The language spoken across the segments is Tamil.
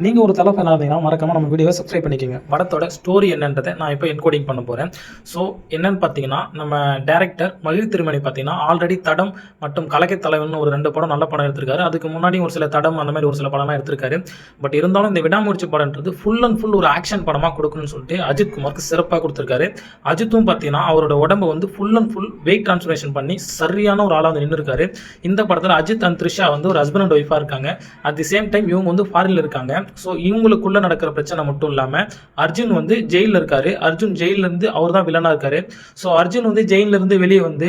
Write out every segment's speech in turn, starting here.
நீங்கள் ஒரு தலை ஃபேனாக இருந்தீங்கன்னா மறக்காமல் நம்ம வீடியோவை சப்ஸ்கிரைப் பண்ணிக்கோங்க. படத்தோட ஸ்டோரி என்னன்றதை நான் இப்போ என்கோடிங் பண்ண போகிறேன். ஸோ என்னன்னு பார்த்தீங்கன்னா, நம்ம டேரக்டர் மகிழ் திருமணி பார்த்தீங்கன்னா ஆல்ரெடி தடம் மற்றும் கலக்கை தலைவன் ஒரு 2 படம் நல்ல படம் எடுத்திருக்காரு. அதுக்கு முன்னாடி ஒரு சில தடம் அந்த மாதிரி ஒரு சில படம்லாம் எடுத்திருக்காரு. பட் இருந்தாலும் இந்த விடாமுயற்சி படம்ன்றது ஃபுல் அண்ட் ஃபுல் ஒரு ஆக்ஷன் படமாக கொடுக்கணும்னு சொல்லிட்டு அஜித் குமாருக்கு சிறப்பாக கொடுத்துருக்காரு. அஜித்தும் பார்த்தீங்கன்னா அவரோட உடம்பை வந்து full and full weight transformation பண்ணி சரியான ஒரு ஆளாக வந்து நின்று இருக்காரு. இந்த படத்தில் அஜித் அண்ட் த்ரிஷா வந்து ஒரு ஹஸ்பண்ட் அண்ட் ஒய்ஃபாக இருக்காங்க. அட் தி சேம் டைம் இவங்க வந்து ஃபாரின்ல இருக்காங்க. ஸோ இவங்களுக்குள்ள நடக்கிற பிரச்சனை மட்டும் இல்லாமல் அர்ஜுன் வந்து ஜெயிலில் இருக்காரு. அர்ஜுன் ஜெயிலிருந்து அவர் தான் வில்லனாக இருக்காரு. ஸோ அர்ஜுன் வந்து ஜெயிலிருந்து வெளியே வந்து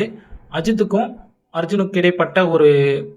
அஜித்துக்கும் அர்ஜுனுக்கு இடைப்பட்ட ஒரு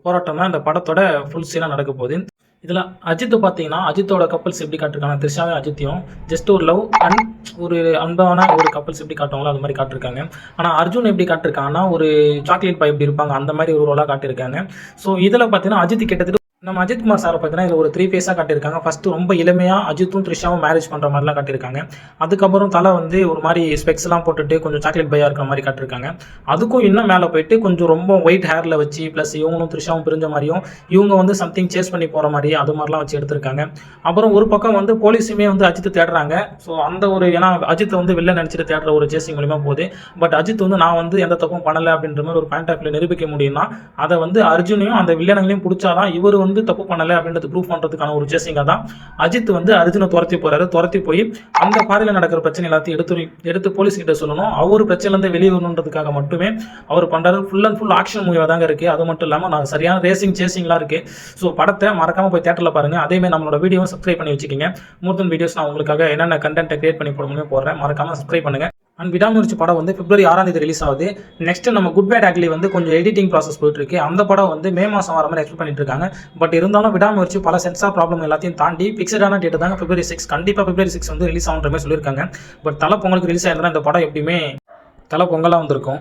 போராட்டம் தான் இந்த படத்தோட ஃபுல் சீனாக நடக்க போகுது. இதில் அஜித் பார்த்தீங்கன்னா அஜித்தோட கப்பல்ஸ் எப்படி காட்டிருக்காங்க, த்ரிஷாவும் அஜித்தையும் ஜஸ்ட் ஒரு லவ் அண்ட் ஒரு அன்பான ஒரு கப்பல்ஸ் எப்படி காட்டுவாங்களோ அது மாதிரி காட்டிருக்காங்க. ஆனால் அர்ஜுன் எப்படி காட்டிருக்காங்கன்னா ஒரு சாக்லேட் பாய் எப்படி இருப்பாங்க அந்த மாதிரி ஒரு ரோலாக காட்டியிருக்காங்க. ஸோ இதில் பார்த்தீங்கன்னா அஜித் கிட்டத்தட்ட நம்ம அஜித் குமார் சாரை பார்த்தீங்கன்னா இதில் ஒரு 3 ஃபேஸாக காட்டியிருக்காங்க. ஃபஸ்ட்டு ரொம்ப எளிமையாக அஜித்தும் த்ரிஷாவும் மேரேஜ் பண்ணுற மாதிரிலாம் காட்டியிருக்காங்க. அதுக்கப்புறம் தலை வந்து ஒரு மாதிரி ஸ்பெக்ஸ்லாம் போட்டுட்டு கொஞ்சம் சாக்லேட் பையாக இருக்கிற மாதிரி காட்டியிருக்காங்க. அதுக்கும் இன்னும் மேலே போயிட்டு கொஞ்சம் ரொம்ப ஒயிட் ஹேரில் வச்சு ப்ளஸ் இவங்களும் த்ரிஷாவும் பிரிஞ்ச மாதிரியும் இவங்க வந்து சம்திங் சேஸ் பண்ணி போகிற மாதிரி அது மாதிரிலாம் வச்சு எடுத்திருக்காங்க. அப்புறம் ஒரு பக்கம் வந்து போலீஸுமே வந்து அஜித்தை தேடுறாங்க. ஸோ அந்த ஒரு ஏன்னா அஜித்தை வந்து வெளில நினச்சிட்டு தேடுற ஒரு சேசிங் மூலிமா போகுது. பட் அஜித் வந்து நான் வந்து எந்த தப்பும் பண்ணலை அப்படின்ற மாதிரி ஒரு பாயிண்ட் ஆஃப் வியூ நிரூபிக்க முடியும்னா அதை வந்து அர்ஜுனையும் அந்த வில்லனங்களையும் பிடிச்சாதான் இவர் வந்து தப்பு பண்ணலை அப்படின்றது ப்ரூவ் பண்ணுறதுக்கான ஒரு சேசிங்காக தான் அஜித் வந்து அர்ஜுனை துரத்தி போகிறாரு. துரத்தி போய் அந்த பாறையில் நடக்கிற பிரச்சனை எல்லாத்தையும் எடுத்து போலீஸ் கிட்ட சொல்லணும். அவர் பிரச்சனைலேருந்து வெளியே வரணுன்றதுக்காக மட்டுமே அவர் பண்ணுறாரு. ஃபுல் அண்ட் ஃபுல் ஆக்ஷன் மூவியாக தாங்க இருக்குது. அது மட்டும் இல்லாமல் நான் சரியான ரேசிங் சேசிங்லாம் இருக்குது. ஸோ படத்தை மறக்காமல் போய் தேட்டரில் பாருங்கள். அதேமாதிரி நம்மளோட வீடியோவை சப்ஸ்கிரைப் பண்ணி வச்சுக்கோங்க. மோர் வீடியோஸ் நான் உங்களுக்காக என்னென்ன கண்டென்ட்டை கிரியேட் பண்ணி போட முடியுமோ போடுறேன். மறக்காமல் சப்ஸ்கிரைப் பண்ணுங்கள். அண்ட் விடாமுயற்சி படம் வந்து February 6 ரிலீஸ் ஆகுது. நெக்ஸ்ட் நம்ம குட் பேட் ஆக்லி வந்து கொஞ்சம் எடிட்டிங் ப்ராசஸ் போயிட்டு இருக்கு. அந்த படம் வந்து மே மாதம் வர மாதிரி எக்ஸ்பெக்ட் பண்ணிட்டு இருக்காங்க. பட் இருந்தாலும் விடாமுயற்சி பல சென்சார் ப்ராப்ளம் எல்லாத்தையும் தாண்டி பிக்சடான டேட் தாங்க February 6. கண்டிப்பாக February 6 வந்து ரிலீஸ் ஆகுன்ற மாதிரி சொல்லியிருக்காங்க. பட் தலை பொங்கலுக்கு ரிலீஸ் ஆயிருந்தா இந்த படம் எப்படியுமே தலை பொங்கலாக வந்திருக்கும்.